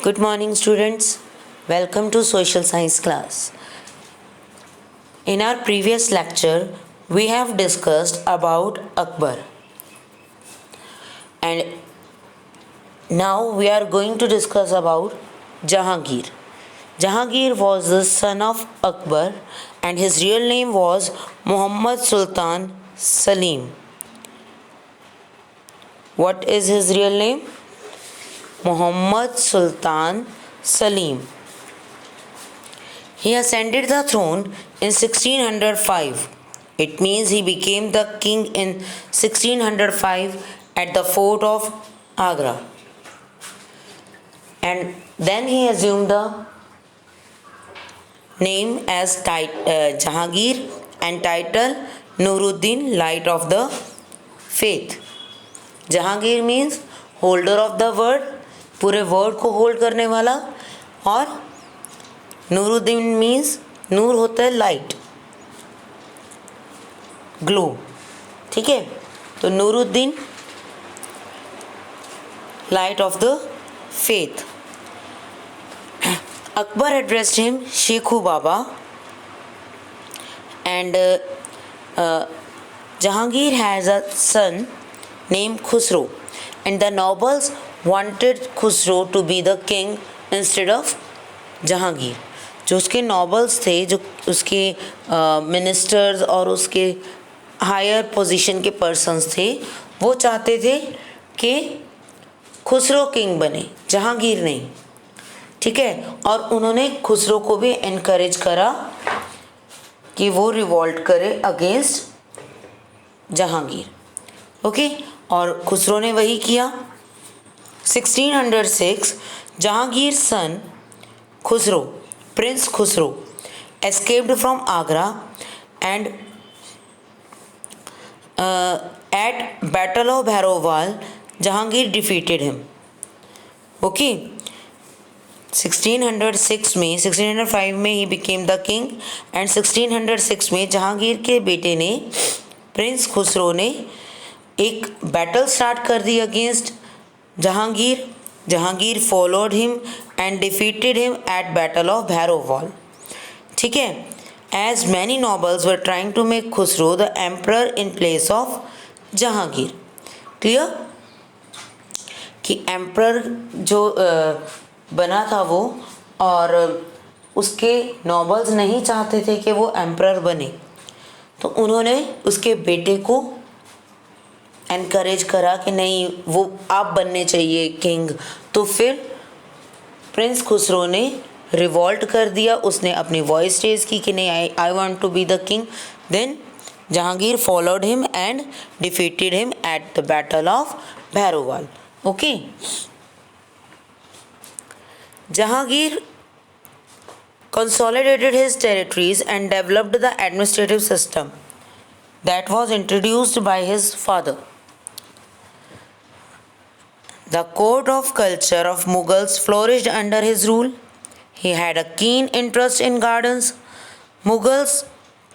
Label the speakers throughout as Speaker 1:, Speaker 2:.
Speaker 1: Good morning, students. Welcome to social science class. In our previous lecture, we have discussed about Akbar. And now we are going to discuss about Jahangir. Jahangir was the son of Akbar and his real name was Muhammad Sultan Salim. What is his real name? Muhammad Sultan Salim. He ascended the throne in 1605. It means he became the king in 1605 at the fort of Agra. And then he assumed the name as Jahangir and title Nuruddin, Light of the Faith. Jahangir means holder of the word, पूरे word को hold करने वाला, और Nooruddin means नूर होता है light, glow. ठीक है, तो Nooruddin light of the faith. Akbar addressed him Shekhu Baba, and Jahangir has a son named Khusro, and the nobles wanted Khusro to be the king instead of Jahangir. जो उसके nobles थे, जो उसके ministers और उसके हायर पोजीशन के persons थे, वो चाहते थे कि खुसरो किंग बने, जहांगीर नहीं. ठीक है, और उन्होंने खुसरो को भी एनकरेज करा कि वो रिवॉल्ट करे अगेंस्ट जहांगीर. ओके, और खुसरो ने वही किया. 1606 Jahangir's son Khusro, Prince Khusro, escaped from Agra, and at Battle of Bhairowal, Jahangir defeated him. Okay, 1606 में 1605 में ही became the king, and 1606 में जहांगीर के बेटे ने प्रिंस खुसरो ने एक बैटल स्टार्ट कर दी against Jahangir. Jahangir followed him and defeated him at Battle of Bhairowal. ठीक है, as many nobles were trying to make Khusro the emperor in place of Jahangir. Clear? कि emperor जो बना था वो, और उसके nobles नहीं चाहते थे कि वो emperor बने, तो उन्होंने उसके बेटे को एनकरेज करा कि नहीं, वो आप बनने चाहिए किंग. तो फिर प्रिंस खुसरो ने रिवॉल्ट कर दिया, उसने अपनी वॉइस रेज की कि नहीं, I want to be the king. Then Jahangir followed him and defeated him at the battle of Bhairowal. Okay, Jahangir consolidated his territories and developed the administrative system that was introduced by his father. The code of culture of Mughals flourished under his rule. He had a keen interest in gardens. Mughals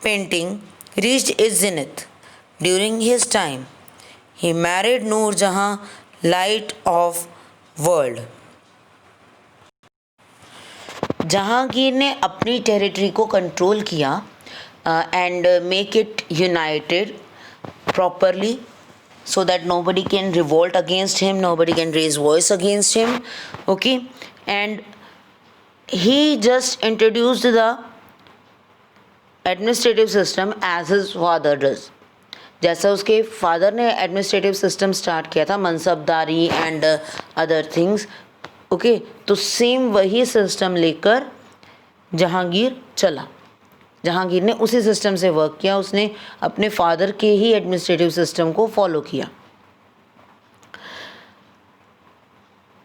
Speaker 1: painting reached its zenith during his time. He married Noor Jahan, light of world. Jahangir ने अपनी territory को control किया and make it united properly, so that nobody can revolt against him, nobody can raise voice against him. Okay, and he just introduced the administrative system as his father does. जैसा उसके father ने administrative system start किया था, मनसबदारी and other things. Okay, तो same वही system लेकर जहांगीर चला. जहांगीर ने उसी सिस्टम से वर्क किया, उसने अपने फादर के ही एडमिनिस्ट्रेटिव सिस्टम को फॉलो किया.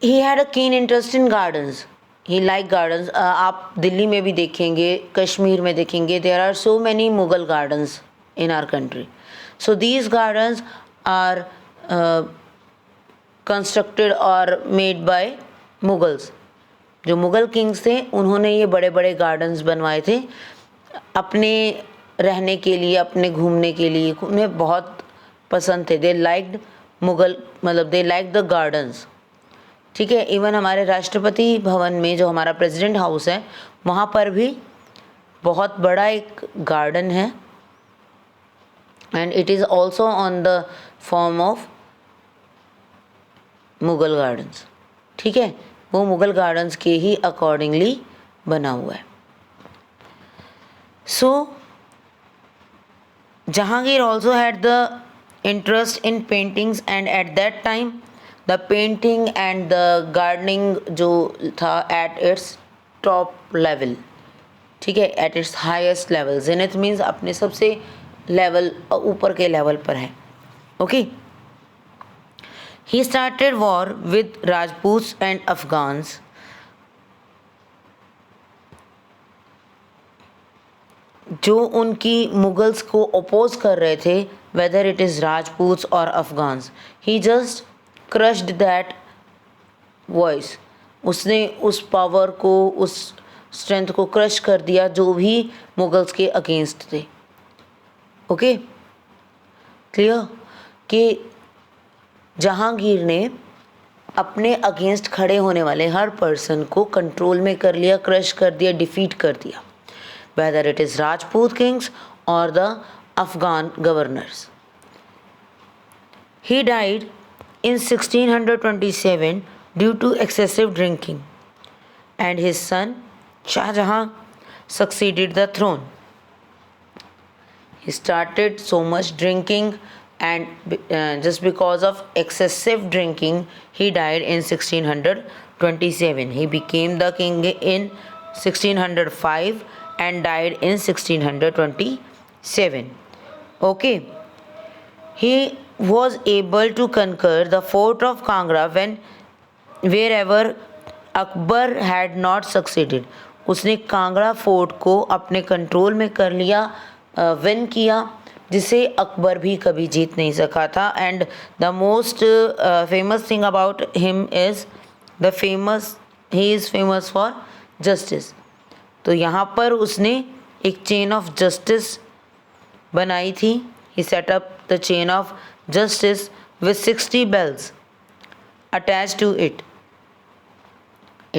Speaker 1: He had a keen interest in gardens. He like gardens. आप दिल्ली में भी देखेंगे, कश्मीर में देखेंगे, there are so many Mughal gardens in our country. So these gardens are constructed और मेड बाय मुगल्स. जो मुगल किंग्स थे, उन्होंने ये बड़े बड़े गार्डन्स बनवाए थे अपने रहने के लिए, अपने घूमने के लिए. उन्हें बहुत पसंद थे. दे लाइक्ड मुगल, मतलब दे लाइक द गार्डन्स. ठीक है। इवन हमारे राष्ट्रपति भवन में जो हमारा प्रेसिडेंट हाउस है वहाँ पर भी बहुत बड़ा एक गार्डन है, and it is also on the form of Mughal gardens. ठीक है, वो मुग़ल गार्डन्स के ही अकॉर्डिंगली बना हुआ है। So Jahangir also had the interest in paintings, and at that time the painting and the gardening जो था एट इट्स टॉप लेवल। ठीक है, at its highest level. Zenith means अपने सबसे लेवल ऊपर के लेवल पर है। Okay, he started war with Rajputs and Afghans. जो उनकी मुगल्स को अपोज कर रहे थे, वेदर इट इज़ राजपूत्स और Afghans, he just crushed that voice. उसने उस पावर को, उस स्ट्रेंथ को क्रश कर दिया जो भी मुगल्स के अगेंस्ट थे। ओके, क्लियर कि जहांगीर ने अपने अगेंस्ट खड़े होने वाले हर पर्सन को कंट्रोल में कर लिया, क्रश कर दिया, डिफीट कर दिया, whether it is Rajput kings और the Afghan governors. He died in 1627 due to excessive drinking, and his son Shah Jahan succeeded the throne. He started so much drinking, and just because of excessive drinking he died in 1627. He became the king in 1605 and died in 1627. Okay, he was able to conquer the fort of Kangra when wherever Akbar had not succeeded. उसने Kangra fort को अपने control में कर लिया, win किया, जिसे अकबर भी कभी जीत नहीं सका था। And the most famous thing about him is he is famous for justice. तो यहाँ पर उसने एक चेन ऑफ जस्टिस बनाई थी। He set up the chain of justice with 60 bells attached to it.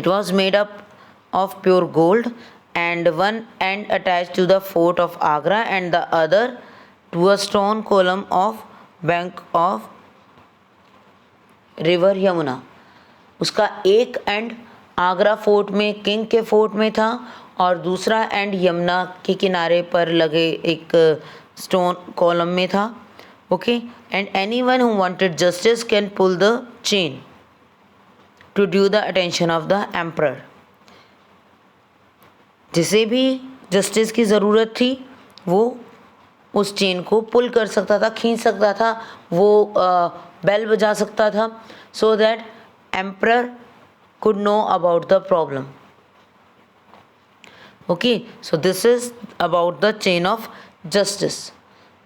Speaker 1: It was made up of pure gold, and one end attached to the fort of Agra and the other to a stone column of bank of river Yamuna. उसका एक and Agra fort में, king के fort में था, और दूसरा and Yamuna के किनारे पर लगे एक स्टोन कॉलम में था। Okay, and anyone who wanted justice can pull the chain to draw the attention of the emperor. जिसे भी जस्टिस की ज़रूरत थी वो उस चेन को पुल कर सकता था, खींच सकता था, वो बेल बजा सकता था, so that emperor could know about the problem. Okay, so this is about the chain of justice,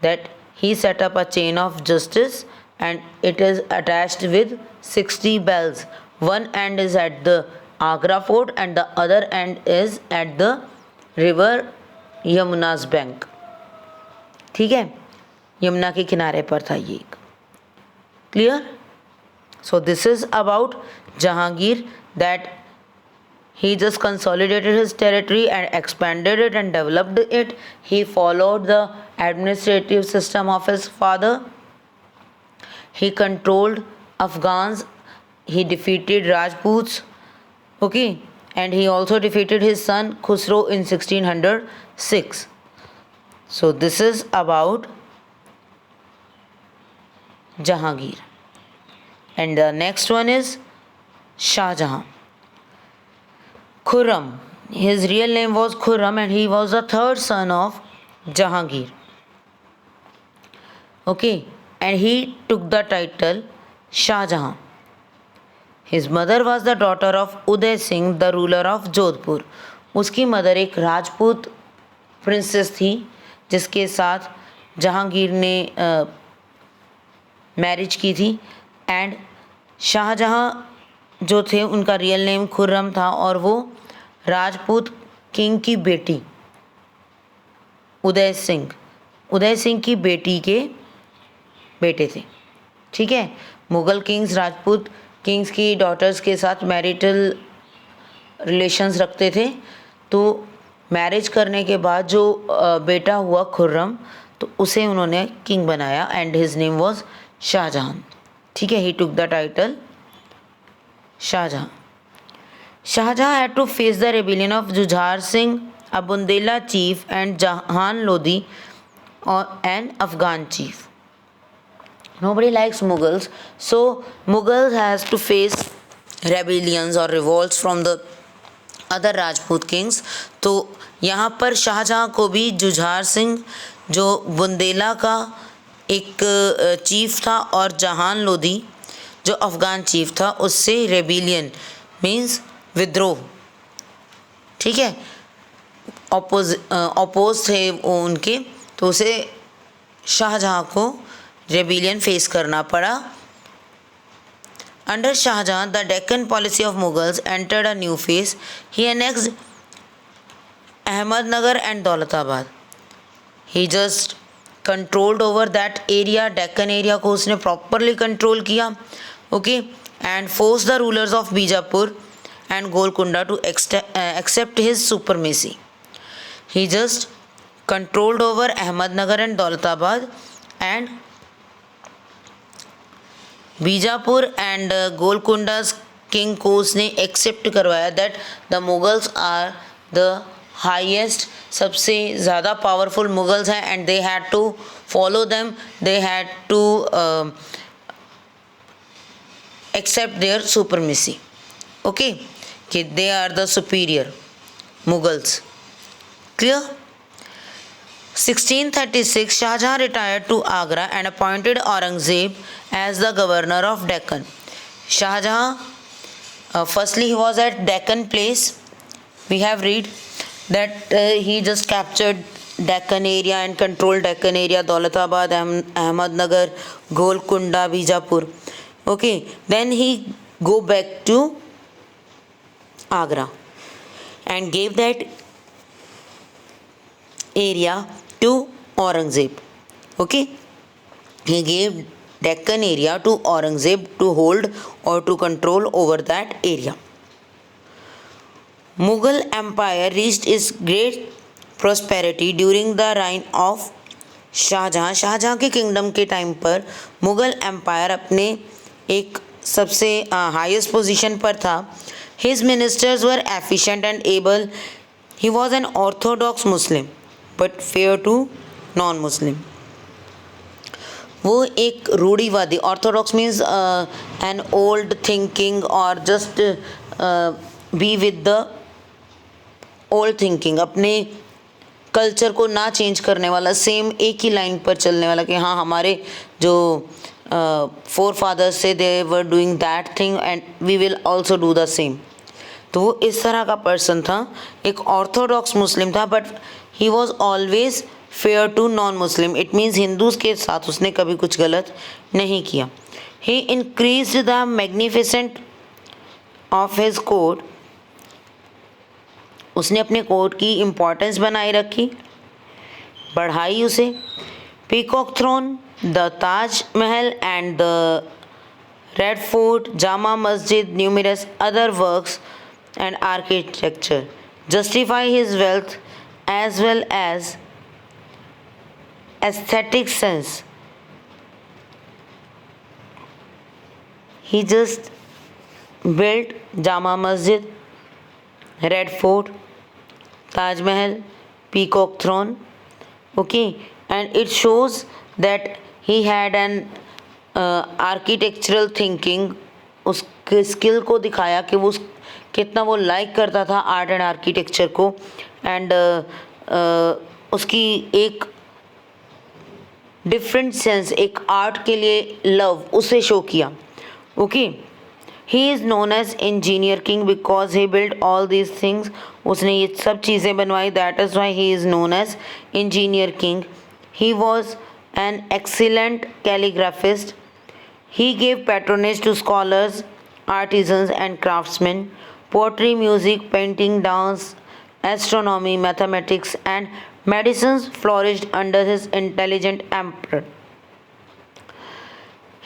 Speaker 1: that he set up a chain of justice and it is attached with 60 bells. One end is at the Agra fort and the other end is at the river Yamuna's bank. ठीक है, यमुना के किनारे पर था ये। Clear? So this is about Jahangir, that he just consolidated his territory and expanded it and developed it. He followed the administrative system of his father. He controlled Afghans. He defeated Rajputs. Okay, and he also defeated his son Khusro in 1606. So this is about Jahangir. And the next one is Shah Jahan. Khurram. His real name was Khurram and he was the third son of Jahangir. Okay, and he took the title Shah Jahan. His mother was the daughter of Uday Singh, the ruler of Jodhpur. उसकी mother एक Rajput princess थी जिसके साथ जहांगीर ने marriage की थी। And Shahjahan जो थे उनका रियल नेम खुर्रम था और वो राजपूत किंग की बेटी उदय सिंह की बेटी के बेटे थे। ठीक है, मुग़ल किंग्स राजपूत किंग्स की डॉटर्स के साथ मैरिटल रिलेशंस रखते थे। तो मैरिज करने के बाद जो बेटा हुआ खुर्रम, तो उसे उन्होंने किंग बनाया and his name was Shahjahan. ठीक है, he took the title Shahjahan. Shahjahan had to face the rebellion of Jujhar Singh, a Bundela chief, and Jahan Lodi, an Afghan chief. Nobody likes Mughals, so Mughals has to face rebellions or revolts from the other Rajput Kings. तो यहाँ पर शाहजहाँ को भी जुझार सिंह जो बुंदेला का एक chief था और जहान लोधी जो अफ़गान चीफ था उससे रेबिलियन मीन्स विद्रोह, ठीक है, अपोज थे वो उनके, तो उसे शाहजहाँ को रेबिलियन फेस करना पड़ा। Under Shahjahan, the Deccan policy of Mughals entered a new phase. He annexed Ahmednagar and Daulatabad. He just controlled over that area, Deccan area को उसने properly control किया, okay, and forced the rulers of Bijapur and Golconda to accept his supremacy. He just controlled over Ahmednagar and Daulatabad and Bijapur and Golconda king को उसने accept करवाया that the Mughals are the highest, सबसे ज़्यादा powerful Mughals हैं and they had to follow them, they had to accept their supremacy, okay, कि they are the superior Mughals. Clear? 1636 Shahjahan retired to Agra and appointed Aurangzeb as the governor of Deccan. Shahjahan, firstly he was at Deccan place. We have read that he just captured Deccan area and controlled Deccan area, Daulatabad, Ahmednagar, Golconda, Bijapur. Okay, then he go back to Agra and gave that area to Aurangzeb. Okay, he gave Deccan area to Aurangzeb to hold or to control over that area. Mughal Empire reached its great prosperity during the reign of Shahjahan. Shahjahan के kingdom के time पर Mughal empire अपने एक सबसे highest position पर था। His ministers were efficient and able. He was an orthodox Muslim but fair to non-Muslim. वो एक रूढ़िवादी, orthodox means an old thinking और just be with the old thinking, अपने कल्चर को ना चेंज करने वाला, सेम एक ही लाइन पर चलने वाला कि हाँ हमारे जो फोर फादर्स से they were doing that thing and we will also do the same. तो वो इस तरह का पर्सन था, एक ऑर्थोडॉक्स मुस्लिम था but he was always fair to non Muslim, it means Hindus के साथ उसने कभी कुछ गलत नहीं किया। He increased the magnificent of his court, उसने अपने कोर्ट की इम्पोर्टेंस बनाए रखी, बढ़ाई उसे। Peacock throne, the Taj Mahal and the Red Fort, Jama Masjid, numerous other works and architecture justify his wealth as well as aesthetic sense. He just built Jama Masjid, Red Fort, Taj Mahal, Peacock Throne, okay, and it shows that he had an architectural thinking. उसके skill को दिखाया कि वो कितना वो like करता था art and architecture को, एंड उसकी एक डिफरेंट सेंस, एक आर्ट के लिए लव उसे शो किया। Okay, he is known as engineer king because he build all these things, उसने ये सब चीज़ें बनवाई, that is why he is known as engineer king. He was an excellent calligraphist. He gave patronage to scholars, artisans and craftsmen. Poetry, music, painting, dance, astronomy, mathematics and medicine flourished under his intelligent emperor.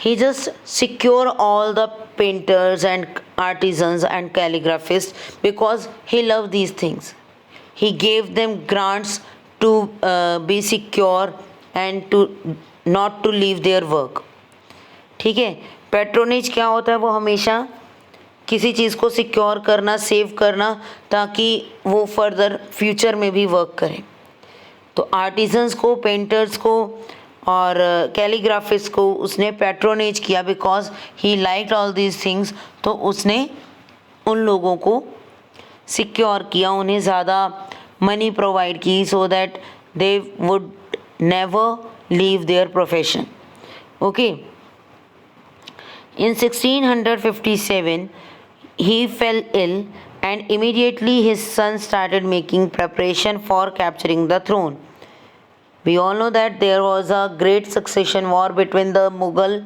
Speaker 1: he just secure all the painters and artisans and calligraphists because he loved these things. He gave them grants to be secure and to not to leave their work. ठीक है, patronage क्या होता है? वो हमेशा किसी चीज़ को secure करना, सेव करना, ताकि वो फर्दर फ्यूचर में भी वर्क करें. तो आर्टिजन्स को, पेंटर्स को और कैलीग्राफिस्ट को उसने पैट्रोनेज किया because he liked all these things. तो उसने उन लोगों को सिक्योर किया, उन्हें ज़्यादा मनी प्रोवाइड की so that they would never leave their profession. Okay. In 1657, he fell ill and immediately his son started making preparation for capturing the throne. We all know that there was a great succession war between the Mughal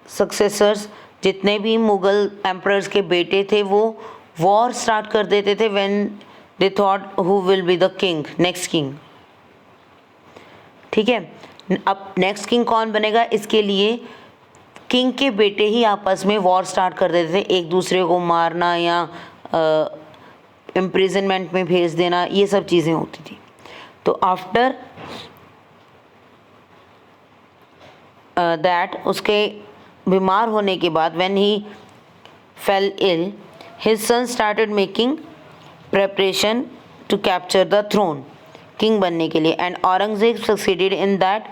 Speaker 1: successors. जितने भी Mughal emperors के बेटे थे वो war start कर देते थे when they thought who will be the king, next king. ठीक है, अब नेक्स्ट किंग कौन बनेगा, इसके लिए किंग के बेटे ही आपस में वॉर स्टार्ट कर देते थे, एक दूसरे को मारना या इम्प्रिजनमेंट में भेज देना, ये सब चीज़ें होती थी. तो आफ्टर दैट, उसके बीमार होने के बाद, when he fell ill, his son started making preparation to capture the throne, king बनने के लिए. And Aurangzeb succeeded in that.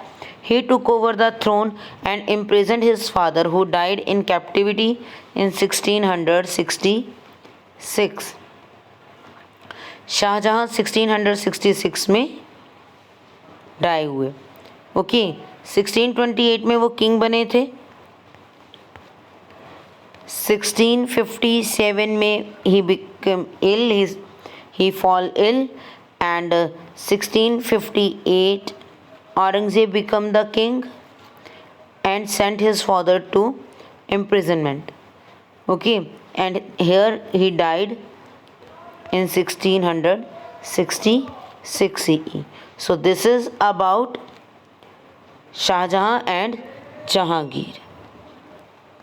Speaker 1: He took over the throne and imprisoned his father, who died in captivity in 1666. Shahjahan 1666 में die हुए. Okay. 1628 में वो king बने थे. 1657 में he became ill, he fall ill, and 1658 Aurangzeb became the king and sent his father to imprisonment. Okay, and here he died in 1666 CE. So this is about Shah Jahan and Jahangir.